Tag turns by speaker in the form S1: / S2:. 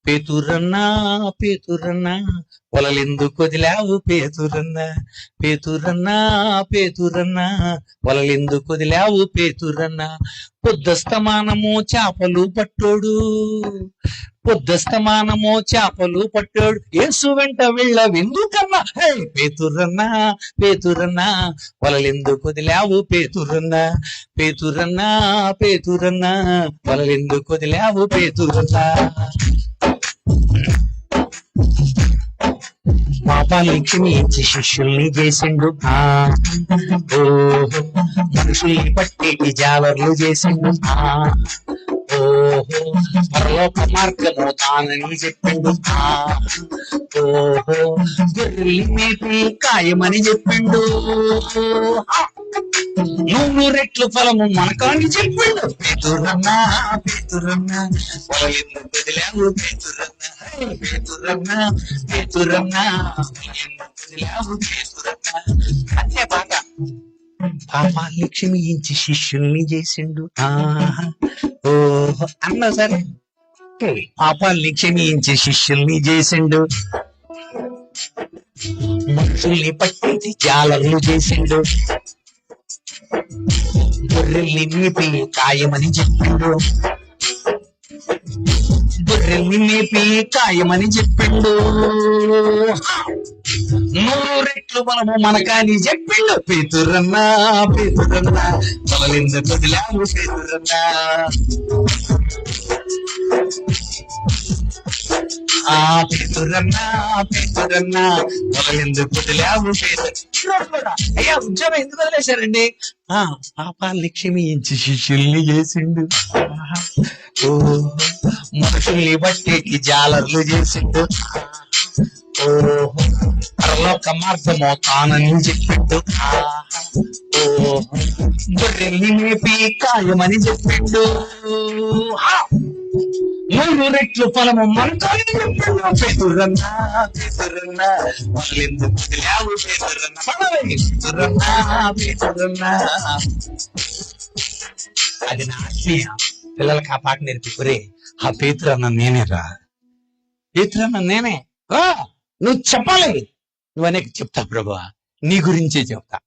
S1: పేతురన్నా పేతురన్నా వలలెందుకు వదిలావు పేతురన్నా, పేతురన్నా పేతురన్నా వలలెందుకు వదిలావు పేతురన్నా. పొద్దస్తమానము చేపలు పట్టోడు, పొద్దస్తమానము చేపలు పట్టాడు, యేసు వెంట వెళ్ళవెందుకన్నా. హే పేతురన్నా పేతురన్నా వలలెందుకు వదిలావు పేతురన్నా, పేతురన్నా పేతురన్నా వలలెందుకు వదిలావు పేతురన్నా. పాపాల్ని క్షమించి శిష్యుల్ని చేసిండు, ఓహో మనుషుల్ని పట్టేటి జాలర్లు చేసిండు, ఓహో పరలోక మార్గము తానని చెప్పిండు, ఓహో గొర్రెల్ని మేపి కాయమని చెప్పిండు, 100 రెట్లు ఫలము మనకాని చెప్పిండు. పేతురన్నా పేతురన్నా వలలెందుకు వదిలావు పేతురన్నా, పేతురన్నా పేతురన్నా వలలెందుకు వదిలావు పేతురన్నా. అంతే పాట. పాపాల్ని క్షమించి శిష్యుల్ని చేసిండు, ఓహో అన్నా సరే. పాపాల్ని క్షమించి శిష్యుల్ని చేసిండు, మనుషుల్ని పట్టేసి జాలర్లు చేసిండు, గొర్రెల్ని మేపి కాయమని చెప్పిండు, గొర్రెల్ని మేపి కాయమని చెప్పిండు, 100 రెట్లు బలము మనకాని చెప్పిండు. పేతురన్నా పేతురన్నా వలలెందుకు వదిలావు పేతురన్నా, పేతురన్నా పేతురన్నా వలలెందుకు వదిలావు పేతురన్నా. అయ్యా ఉద్యోగం ఎందుకు వదిలేశారండి? పాపాల్ని క్షమించి శిష్యుల్ని చేసిండు, ఓ మనుషుల్ని బట్టేకి జాలర్లు చేసిండు, ఓహో పరలోక మార్గము తానని చెప్పిండు, ఓహో గొర్రెల్ని మేపి కాయమని చెప్పిండు, 100 రెట్లు ఫలము మనకాని చెప్పిండు. పేతురన్నా పేతురన్నా వలలెందుకు వదిలావు పేతురన్నా, పేతురన్నా పేతురన్నా. అది నా ఆత్మీయ పిల్లలకి ఆ పాట నేర్పి, ఆ పేతురన్న నేనేరా, పేతురన్న నేనే, నువ్వు చెప్పాలి, నువ్వు అనేక చెప్తా ప్రభువా, నీ గురించే చెప్తా.